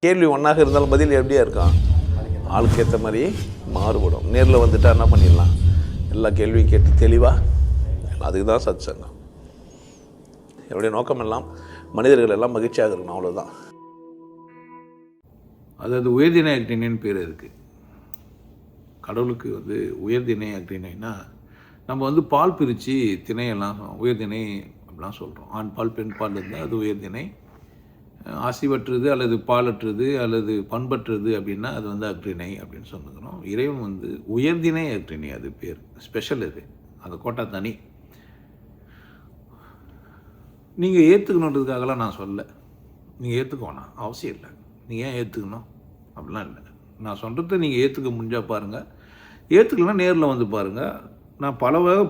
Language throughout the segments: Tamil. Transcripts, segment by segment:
கேள்வி ஒன்றாக இருந்தாலும் பதில் எப்படியா இருக்கான், ஆளுக்கு ஏற்ற மாதிரி மாறுபடும். நேரில் வந்துட்டால் என்ன பண்ணிடலாம், எல்லா கேள்வியும் கேட்டு தெளிவாக. அதுக்கு தான் சத் சங்கம். என்னுடைய நோக்கம் எல்லாம் மனிதர்கள் எல்லாம் மகிழ்ச்சியாக இருக்கணும், அவ்வளோதான். அதாவது உயர்திணை அக்னின்னு பேர் இருக்குது. கடவுளுக்கு உயர்திணை அக்னினா நம்ம பால் பிரித்து திணையெல்லாம் உயர்திணை அப்படிலாம் சொல்கிறோம். ஆண் பால் பெண் பால் இருந்தால் அது உயர்திணை, ஆசிவற்றது அல்லது பாலற்றது அல்லது பண்பற்றது அப்படின்னா அது அக்ரிணை அப்படின்னு சொல்லுகிறோம். இறைவன் உயர்திணை அக்ரிணை, அது பேர் ஸ்பெஷல். அது அந்த கோட்டா தனி. நீங்கள் ஏற்றுக்கணுன்றதுக்காகலாம் நான் சொல்ல, நீங்கள் ஏற்றுக்கோணும் அவசியம் இல்லை. நீங்கள் ஏன் ஏற்றுக்கணும் அப்படிலாம் இல்லை. நான் சொல்கிறத நீங்கள் ஏற்றுக்க முடிஞ்சால் பாருங்கள், ஏற்றுக்கலாம் நேரில் வந்து பாருங்கள். நான்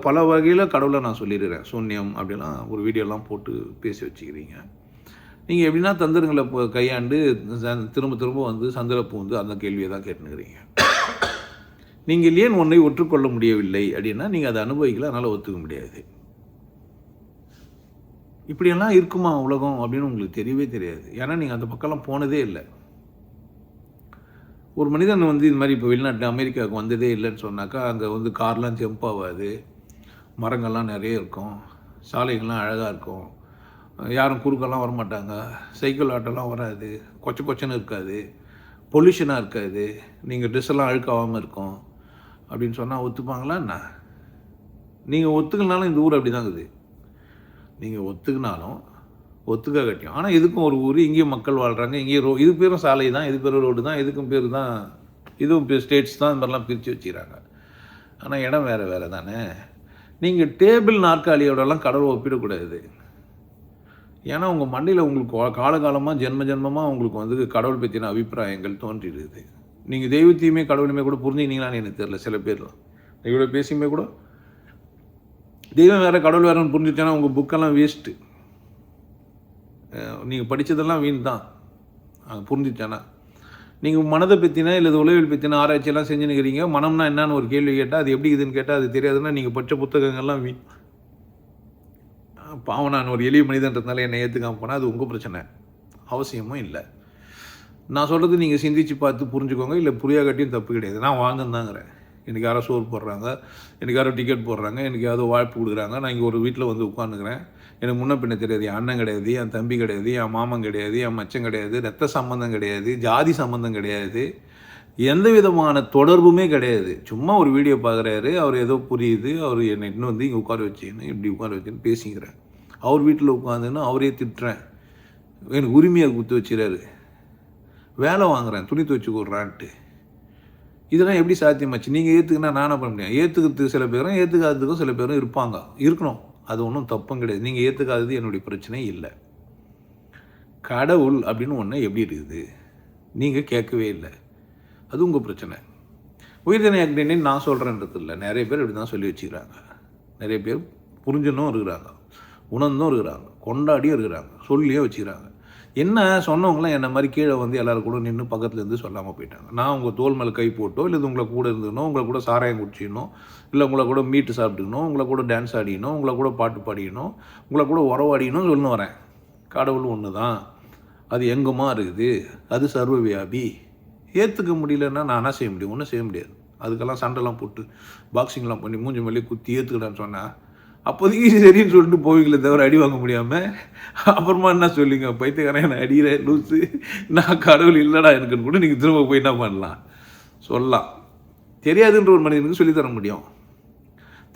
பல வகையில் கடவுளை நான் சொல்லிடுறேன். சூன்யம் அப்படிலாம் ஒரு வீடியோலாம் போட்டு பேசி வச்சுக்கிறீங்க. நீங்கள் எப்படின்னா தந்திரங்களை இப்போ கையாண்டு திரும்ப சந்திரப்பூ அந்த கேள்வியை தான் கேட்டுனுக்கிறீங்க. நீங்கள் ஏன் ஒன்றை ஒற்றுக்கொள்ள முடியவில்லை அப்படின்னா நீங்கள் அதை அனுபவிக்கல, அதனால் ஒத்துக்க முடியாது. இப்படியெல்லாம் இருக்குமா உலகம் அப்படின்னு உங்களுக்கு தெரியவே தெரியாது. ஏன்னா நீங்கள் அந்த பக்கம்லாம் போனதே இல்லை. ஒரு மனிதன் இது மாதிரி இப்போ வெளிநாட்டில் அமெரிக்காவுக்கு வந்ததே இல்லைன்னு சொன்னாக்கா, அங்கே கார்லாம் ஜம்ப் ஆகாது, மரங்கள்லாம் நிறைய இருக்கும், சாலைகள்லாம் அழகாக இருக்கும், யாரும் குறுக்கெல்லாம் வரமாட்டாங்க, சைக்கிள் ஆட்டோலாம் வராது, கொச்சன்னு இருக்காது, பொல்யூஷனாக இருக்காது, நீங்கள் ட்ரெஸ்ஸெல்லாம் அழுக்காகாமல் இருக்கும் அப்படின்னு சொன்னால் ஒத்துப்பாங்களா என்ன? நீங்கள் ஒத்துக்கலனாலும் இந்த ஊர் அப்படி தான் இருக்குது. நீங்கள் ஒத்துக்கினாலும் ஒத்துக்க கட்டியும். ஆனால் இதுக்கும் ஒரு ஊர், இங்கேயும் மக்கள் வாழ்கிறாங்க, இங்கேயும் இது பேரும் சாலை தான், இது பேரும் ரோடு தான், இதுக்கும் பேர் தான், இதுவும் ஸ்டேட்ஸ் தான், இந்த மாதிரிலாம் பிரித்து வச்சுக்கிறாங்க. ஆனால் இடம் வேறு தானே. நீங்கள் டேபிள் நாற்காலியோடலாம் கடவுளை ஒப்பிடக்கூடாது. ஏன்னா உங்கள் மண்டையில் உங்களுக்கு காலகாலமாக ஜென்மமாக உங்களுக்கு கடவுள் பற்றின அபிப்பிராயங்கள் தோன்றிடுது. நீங்கள் தெய்வத்தையுமே கடவுளையுமே கூட புரிஞ்சுக்கினீங்களான்னு எனக்கு தெரியல. சில பேர்லாம் இவ்வளோ பேசியுமே கூட தெய்வம் வேறு கடவுள் வேறுன்னு புரிஞ்சுட்டேன்னா உங்கள் புக்கெல்லாம் வேஸ்ட்டு. நீங்கள் படித்ததெல்லாம் வீண் தான். புரிஞ்சுட்டேன்னா நீங்கள் மனதை பற்றினா இல்லை உளவியல் பற்றின ஆராய்ச்சியெல்லாம் செஞ்சுன்னுக்கிறீங்க. மனம்னா என்னன்னு ஒரு கேள்வி கேட்டால் அது எப்படி இதுன்னு கேட்டால் அது தெரியாதுன்னா நீங்கள் படித்த புத்தகங்கள்லாம் வீண். பாவம், நான் ஒரு எளிய மனிதன்றதுனால என்னை ஏற்றுக்காமல் போனால் அது உங்கள் பிரச்சனை, அவசியமும் இல்லை. நான் சொல்கிறது நீங்கள் சிந்திச்சு பார்த்து புரிஞ்சுக்கோங்க. இல்லை புரியாகட்டியும் தப்பு கிடையாது. நான் வாங்கந்தாங்கிறேன். எனக்கு யாரோ சோறு போடுறாங்க, எனக்கு யாரோ டிக்கெட் போடுறாங்க, எனக்கு யாரோ வாழ்ப்பு கொடுக்குறாங்க, நான் இங்கே ஒரு வீட்டில் உட்காந்துக்கிறேன். எனக்கு முன்ன பின்ன தெரியாது. என் அண்ணன் கிடையாது, என் தம்பி கிடையாது, என் மாமன் கிடையாது, என் மச்சம் கிடையாது, ரத்த சம்பந்தம் கிடையாது, ஜாதி சம்பந்தம் கிடையாது, எந்த விதமான தொடர்புமே கிடையாது. சும்மா ஒரு வீடியோ பார்க்குறாரு, அவர் ஏதோ புரியுது, அவர் என்னை இன்னும் இங்கே உட்கார வச்சுன்னு இப்படி உட்கார வச்சுன்னு பேசிக்கிறேன். அவர் வீட்டில் உட்காந்துன்னு அவரே திட்டுறேன், எனக்கு உரிமையை குத்து வச்சுறாரு, வேலை வாங்குறேன், துணி துவச்சி கொடுறான்ட்டு. இதெல்லாம் எப்படி சாத்தியமாச்சு? நீங்கள் ஏற்றுக்குன்னா நானே பண்ண முடியும். ஏற்றுக்கிறதுக்கு சில பேரும், ஏற்றுக்காததுக்கும் சில பேரும் இருக்கணும். அது ஒன்றும் தப்பும் கிடையாது. நீங்கள் ஏற்றுக்காதது என்னுடைய பிரச்சனை இல்லை. கடவுள் அப்படின்னு ஒன்று எப்படி இருக்குது நீங்கள் கேட்கவே இல்லை, அது உங்கள் பிரச்சனை. உயிர்திணை அக்னின்னு நான் சொல்கிறேன்றது இல்லை. நிறைய பேர் இப்படி தான் சொல்லி வச்சுக்கிறாங்க. நிறைய பேர் புரிஞ்சுன்னும் இருக்கிறாங்க, உணர்ந்தும் இருக்கிறாங்க, கொண்டாடியும் இருக்கிறாங்க, சொல்லியும் வச்சுக்கிறாங்க. என்ன சொன்னவங்களாம் என்னை மாதிரி கீழே எல்லோரும் கூட நின்று பக்கத்துலேருந்து சொல்லாமல் போயிட்டாங்க. நான் உங்கள் தோல் மேலே கை போட்டோ, இல்லை உங்களை கூட இருந்துக்கணும், உங்களை கூட சாராயம் குடிச்சிடணும், இல்லை உங்களை கூட மீட்டு சாப்பிட்டுக்கணும், உங்களை கூட டான்ஸ் ஆடிக்கணும், உங்களை கூட பாட்டு பாடிக்கணும், உங்களை கூட உறவாடிக்கணும் சொல்லணும் வரேன். கடவுள் ஒன்று தான், அது எங்குமா இருக்குது, அது சர்வ வியாபி. ஏற்றுக்க முடியலன்னா நான் என்ன செய்ய முடியும்? ஒன்றும் செய்ய முடியாது. அதுக்கெல்லாம் சண்டைலாம் போட்டு பாக்ஸிங்லாம் பண்ணி மூஞ்சி மேலே குத்தி ஏற்றுக்கிட்டான்னு சொன்னேன். அப்போதைக்கு சரின்னு சொல்லிட்டு போவீங்களே தவிர அடி வாங்க முடியாமல் அப்புறமா என்ன சொல்லிங்க, பைத்தியக்காரன் என்னை அடிக்கிற லூஸு, நான் கடவுள் இல்லைடா எனக்குன்னு கூட நீங்கள் திரும்ப போய் என்ன பண்ணலாம் சொல்லலாம். தெரியாதுன்ற ஒரு மனிதனுக்கு சொல்லித்தர முடியும்,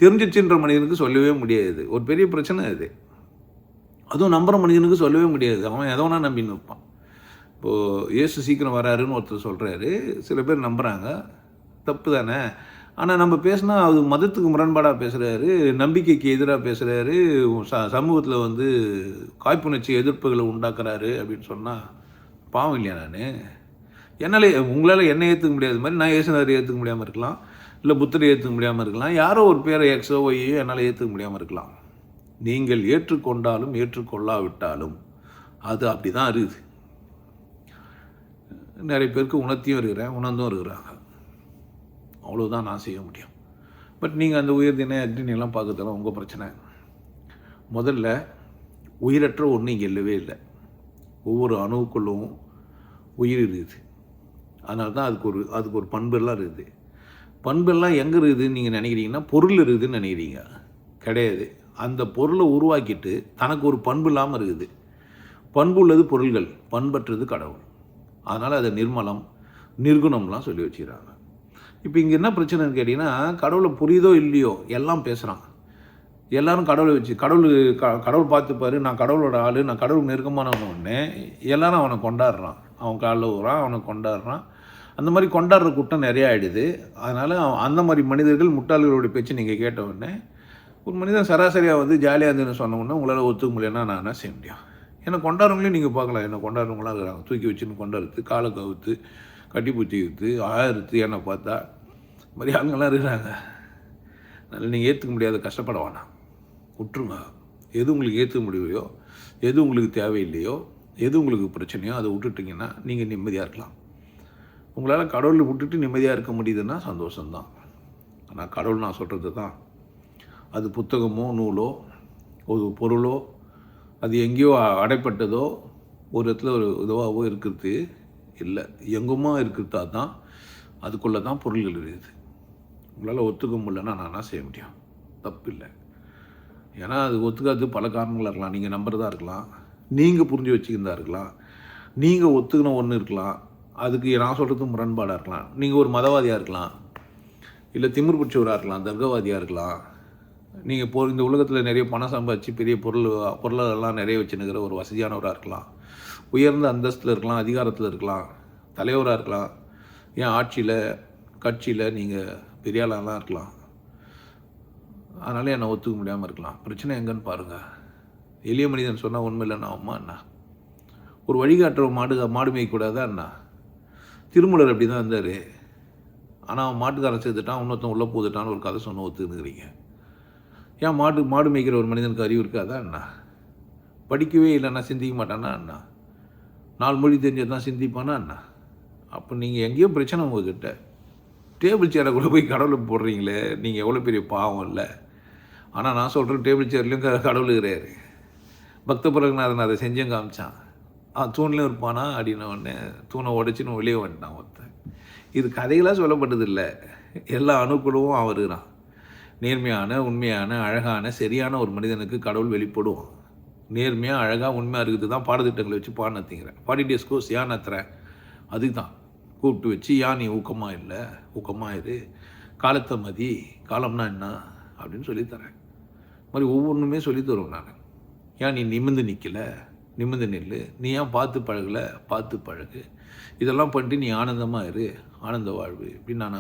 தெரிஞ்சிச்சுன்ற மனிதனுக்கு சொல்லவே முடியாது. ஒரு பெரிய பிரச்சனை அது. அதுவும் நம்புகிற மனிதனுக்கு சொல்லவே முடியாது. அவன் எதோனா நம்பின்னு இருப்பான். இப்போது இயேசு சீக்கிரம் வராருன்னு ஒருத்தர் சொல்கிறாரு, சில பேர் நம்புகிறாங்க, தப்பு தானே. ஆனால் நம்ம பேசினா அது மதத்துக்கு முரண்பாடாக பேசுகிறாரு, நம்பிக்கைக்கு எதிராக பேசுகிறாரு, சமூகத்தில் காழ்ப்புணர்ச்சி எதிர்ப்புகளை உண்டாக்குறாரு அப்படின்னு சொன்னால் பாவம் இல்லையா? நான் உங்களால் என்ன ஏற்றுக்க முடியாத மாதிரி நான் இயேசுநாதரை ஏற்றுக்க முடியாமல் இருக்கலாம், இல்லை புத்தரை ஏற்றுக்க முடியாமல் இருக்கலாம், யாரோ ஒரு பேரை எக்ஸோ ஒய்யோ என்னால் ஏற்றுக்க முடியாமல் இருக்கலாம். நீங்கள் ஏற்றுக்கொண்டாலும் ஏற்றுக்கொள்ளாவிட்டாலும் அது அப்படி தான் இருக்குது. நிறைய பேருக்கு உணர்த்தியும் இருக்கிறேன், உணர்ந்தும் இருக்கிறாங்க. அவ்வளோதான் நான் செய்ய முடியும். பட் நீங்கள் அந்த உயர்திணை அக்னியெல்லாம் பார்க்கறதெல்லாம் உங்கள் பிரச்சனை. முதல்ல உயிரற்ற ஒன்று இங்கே இல்லவே இல்லை. ஒவ்வொரு அணுவுக்குள்ளும் உயிர் இருக்குது. அதனால தான் அதுக்கு ஒரு பண்பெல்லாம் இருக்குது. பண்பெல்லாம் எங்கே இருக்குதுன்னு நீங்கள் நினைக்கிறீங்கன்னா பொருள் இருக்குதுன்னு நினைக்கிறீங்க. கிடையாது. அந்த பொருளை உருவாக்கிட்டு தனக்கு ஒரு பண்பு இல்லாமல் இருக்குது. பண்பு உள்ளது பொருள்கள், பண்பற்றது கடவுள். அதனால் அதை நிர்மலம் நிர்குணம்லாம் சொல்லி வச்சுக்கிறாங்க. இப்போ இங்கே என்ன பிரச்சனைன்னு கேட்டிங்கன்னா, கடவுளை புரியுதோ இல்லையோ எல்லாம் பேசுகிறான். எல்லோரும் கடவுளை வச்சு கடவுள் பார்த்துப்பாரு, நான் கடவுளோட ஆள், நான் கடவுள் நெருக்கமானவனே எல்லோரும் அவனை கொண்டாடுறான். அவன் காலில் ஊறான், அவனை கொண்டாடுறான். அந்த மாதிரி கொண்டாடுற கூட்டம் நிறையா ஆகிடுது. அதனால் அந்த மாதிரி மனிதர்கள் முட்டாள்களுடைய பேச்சு நீங்கள் கேட்ட உடனே ஒரு மனிதன் சராசரியாக வந்து ஜாலியாக இருந்துன்னு சொன்ன உடனே உங்களால் ஒத்துக்க முடியலன்னா நான் என்ன செய்ய முடியும்? என்னை கொண்டாடுறவங்களையும் நீங்கள் பார்க்கலாம். என்னை கொண்டாடுறவங்களாம் இருக்கிறாங்க. தூக்கி வச்சுன்னு கொண்டாடுறது, காலை கவுத்து, கட்டி பூச்சி விற்று, ஆயிரத்து என்னை பார்த்தா இந்த மாதிரி ஆளுங்கள்லாம் இருக்கிறாங்க. அதனால் நீங்கள் ஏற்றுக்க முடியாத கஷ்டப்பட வேணாம், விட்டுருங்க. எது உங்களுக்கு ஏற்றுக்க முடியலையோ, எது உங்களுக்கு தேவையில்லையோ, எது உங்களுக்கு பிரச்சனையோ அதை விட்டுட்டிங்கன்னா நீங்கள் நிம்மதியாக இருக்கலாம். உங்களால் கடவுளை விட்டுட்டு நிம்மதியாக இருக்க முடியுதுன்னா சந்தோஷம்தான். ஆனால் கடவுள் நான் சொல்கிறது தான், அது புத்தகமோ நூலோ ஒரு பொருளோ அது எங்கேயோ அடைப்பட்டதோ ஒரு இடத்துல ஒரு இதுவாகவோ இருக்கிறது இல்லை. எங்குமா இருக்கிறதா தான் அதுக்குள்ளே தான் பொருள்கள் இருக்குது. உங்களால் ஒத்துக்க முடியலன்னா நான் என்ன செய்ய முடியும்? தப்பு இல்லை. ஏன்னா அது ஒத்துக்காது பல காரணங்களாக இருக்கலாம். நீங்கள் நம்புறதா இருக்கலாம், நீங்கள் புரிஞ்சு வச்சுக்கிறதா இருக்கலாம், நீங்கள் ஒத்துக்கின ஒன்று இருக்கலாம், அதுக்கு நான் சொல்கிறது முரண்பாடாக இருக்கலாம். நீங்கள் ஒரு மதவாதியாக இருக்கலாம், இல்லை திமிர் பிடிச்சவராக இருக்கலாம், தர்க்கவாதியாக இருக்கலாம். நீங்கள் இந்த உலகத்தில் நிறைய பணம் சம்பாதிச்சு பெரிய பொருளெல்லாம் நிறைய வச்சுன்னுக்கிற ஒரு வசதியானவராக இருக்கலாம், உயர்ந்த அந்தஸ்தில் இருக்கலாம், அதிகாரத்தில் இருக்கலாம், தலைவராக இருக்கலாம், ஏன் ஆட்சியில் கட்சியில் நீங்கள் பெரிய ஆளாக இருக்கலாம். அதனால் என்னை ஒத்துக்க முடியாமல் இருக்கலாம். பிரச்சனை எங்கன்னு பாருங்கள். எளிய மனிதன் சொன்னால் உண்மை இல்லைன்னா அம்மா என்ன ஒரு வழிகாட்டுற மாடு மேய்க்கூடாதா என்ன? திருமூலர் அப்படி தான் இருந்தார். ஆனால் அவன் மாட்டுக்காரன் சேர்த்துட்டான், இன்னொருத்தன் உள்ளே போதுட்டான்னு ஒரு கதை சொன்ன ஒத்துக்குறீங்க. ஏன் மாடு மேய்க்கிற ஒரு மனிதனுக்கு அறிவு இருக்காதா என்ன? படிக்கவே இல்லைன்னா சிந்திக்க மாட்டானா என்ன? 4 மொழி தெரிஞ்சது தான் சிந்திப்பானா என்ன? அப்போ நீங்கள் எங்கேயோ பிரச்சனை உங்ககிட்ட. டேபிள் சேரை கூட போய் கடவுளை போடுறீங்களே, நீங்கள் எவ்வளோ பெரிய பாவம் இல்லை. ஆனால் நான் சொல்கிறேன், டேபிள் சேர்லேயும் கடவுள் இருக்கிறாரு. பக்த பிரகநாதன் அதை செஞ்சும் காமிச்சான். தூண்லேயும் இருப்பானா அப்படின்ன உடனே தூணை உடைச்சின்னு வெளியே வந்துட்டான் ஒருத்தன். இது கதைகளாக சொல்லப்பட்டது இல்லை. எல்லா அணுக்களும் அவன் இருக்கிறான். நேர்மையான, உண்மையான, அழகான, சரியான ஒரு மனிதனுக்கு கடவுள் வெளிப்படுவான். நேர்மையாக, அழகாக, உண்மையாக இருக்குது தான் பாடத்திட்டங்களை வச்சு பாடினத்திங்கிறேன். 40 days கோர்ஸ் ஏன் நத்துறேன்? அதுக்கு தான் கூப்பிட்டு வச்சு, ஏன் நீ ஊக்கமாக இல்லை, ஊக்கமாக இரு, காலத்தை மதி, காலம்னா என்ன அப்படின்னு சொல்லித்தரேன். இது மாதிரி ஒவ்வொன்றுமே சொல்லித்தருவேன் நான். ஏன் நீ நிமிர்ந்து நிற்கலை, நிமிர்ந்து நில்லு, நீ ஏன் பார்த்து பழகலை, பார்த்து பழகு, இதெல்லாம் பண்ணிட்டு நீ ஆனந்தமாக இரு, ஆனந்த வாழ்வு இப்படின்னு நான்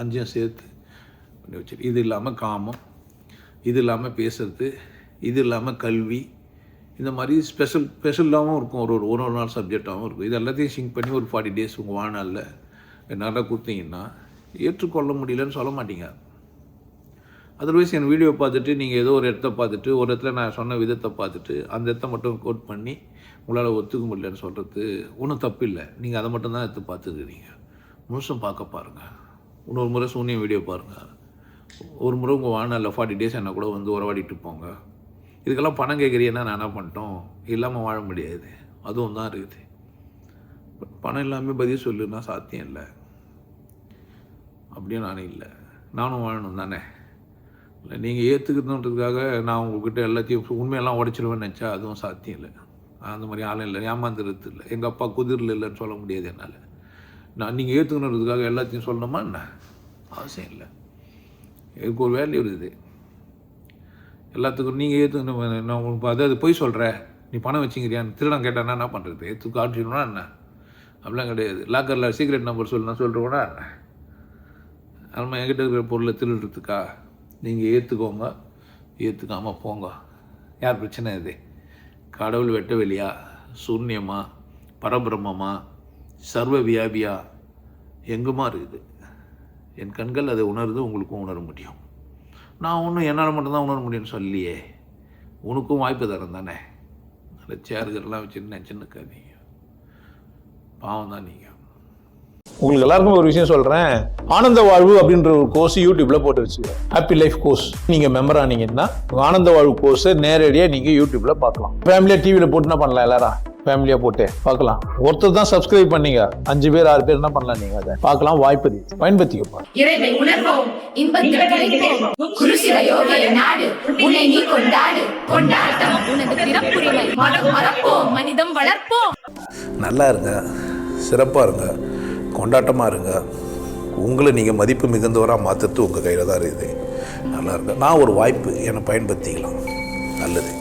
5 சேர்த்து பண்ணி வச்சிருக்கேன். இது இல்லாமல் காமம், இது இல்லாமல் பேசுறது, இது இல்லாமல் கல்வி, இந்த மாதிரி ஸ்பெஷலாகவும் இருக்கும். ஒரு நாள் சப்ஜெக்டாகவும் இருக்கும். இது எல்லாத்தையும் சிங்க் பண்ணி ஒரு 40 days உங்கள் வாழ்நாளில் நல்லா கொடுத்தீங்கன்னா ஏற்றுக்கொள்ள முடியலன்னு சொல்ல மாட்டீங்க. அதர்வைஸ் என் வீடியோ பார்த்துட்டு நீங்கள் ஏதோ ஒரு இடத்த பார்த்துட்டு, ஒரு இடத்துல நான் சொன்ன விதத்தை பார்த்துட்டு அந்த இடத்த மட்டும் கோட் பண்ணி உங்களால் ஒத்துக்க முடியலன்னு சொல்கிறது ஒன்றும் தப்பு இல்லை. நீங்கள் அதை மட்டும்தான் எடுத்து பார்த்துக்கிறீங்க. முழுசும் பார்க்க பாருங்கள். இன்னொரு முறை சூன்யம் வீடியோ பாருங்கள். ஒரு முறை உங்கள் வாழ்நாளில் 40 days என்ன கூட வந்து உறவாடிட்டு போங்க. இதுக்கெல்லாம் பணம் கேட்குறீங்கன்னா நான் என்ன பண்ணிட்டோம்? இல்லாமல் வாழ முடியாது, அதுவும் தான் இருக்குது. பட் பணம் இல்லாமல் பதில் சொல்லுன்னா சாத்தியம் இல்லை. அப்படியே நானும் இல்லை, நானும் வாழணும் தானே. இல்லை நீங்கள் ஏற்றுக்கணுன்றதுக்காக நான் உங்கள்கிட்ட எல்லாத்தையும் உண்மையெல்லாம் உடைச்சிடுவேன்னு நினச்சா அதுவும் சாத்தியம் இல்லை. அந்த மாதிரி ஆளும் இல்லை, ஏமாந்துறது இல்லை. எங்கள் அப்பா குதிரில் இல்லைன்னு சொல்ல முடியாது என்னால். நான் நீங்கள் ஏற்றுக்கணுன்றதுக்காக எல்லாத்தையும் சொல்லணுமா என்ன? அவசியம் இல்லை. எனக்கு ஒரு வேல்யூ இருக்குது. எல்லாத்துக்கும் நீங்கள் ஏற்றுக்கணும். நான் உங்களுக்கு அதாவது போய் சொல்கிறேன், நீ பணம் வச்சுக்கிறியான்னு திருடன் கேட்டானா என்ன பண்ணுறது? ஏற்றுக்கு காட்டிடணும்னா என்ன? அப்படிலாம் கிடையாது. லாக்கரில் சீக்ரெட் நம்பர் சொல்லணும் சொல்கிறோன்னா என்ன? நம்ம என்கிட்ட இருக்கிற பொருளை திருடுறதுக்கா? நீங்கள் ஏற்றுக்கோங்க, ஏற்றுக்காமல் போங்க. யார் பிரச்சனை இது? கடவுள் வெட்ட வெளியா, சூன்யமா, பரபிரம்மமா, சர்வ வியாபியா, எங்குமா இருக்குது. என் கண்கள் அதை உணருது, உங்களுக்கும் உணர முடியும். நான் ஒன்றும் என்னால் மட்டும்தான் உணர முடியும்னு சொல்லியே, உனக்கும் வாய்ப்பு தரேன் தானே. அந்த சேர்கள்லாம் வச்சுட்டு நினச்சின்னுக்காதீங்க, பாவம் தான் நீங்கள். உங்களுக்கு எல்லாருக்கும் ஒரு விஷயம் சொல்கிறேன். ஆனந்த வாழ்வு அப்படின்ற ஒரு கோர்ஸ் யூடியூப்பில் போட்டு வச்சுக்கிறேன். Happy life course. நீங்கள் மெம்பர் ஆனீங்கன்னா ஆனந்த வாழ்வு கோர்ஸை நேரடியாக நீங்கள் யூடியூப்பில் பார்க்கலாம். ஃபேமிலியாக டிவியில் போட்டு என்ன பண்ணலாம், எல்லாரும் ஃபேமிலியாக போட்டு பார்க்கலாம். ஒருத்தர் தான் சப்ஸ்கிரைப் பண்ணீங்க, 5 பேர் 6 பேர் என்ன பண்ணலாம்? நீங்கள் அதை பார்க்கலாம். வாய்ப்பு இருக்கு, பயன்படுத்திக்கப்பா. இறைவை உணர்வோம், இன்பத்தில் திளைப்போம். குருசில யோகிய நாடு, உன்னை நீ கொண்டாடு. கொண்டாட்டம் உனது பிறப்புரிமை. மதம் மறப்போம், மனிதம் வளர்ப்போம். நல்லா இருங்க, சிறப்பாக இருங்க, கொண்டாட்டமாக இருங்க. உங்களை நீங்கள் மதிப்பு மிகுந்தவராக மாற்றுறது உங்கள் கையில் தான் இருக்குது. நல்லா இருங்க. நான் ஒரு வாய்ப்பு என்னை பயன்படுத்திக்கலாம். நல்லது.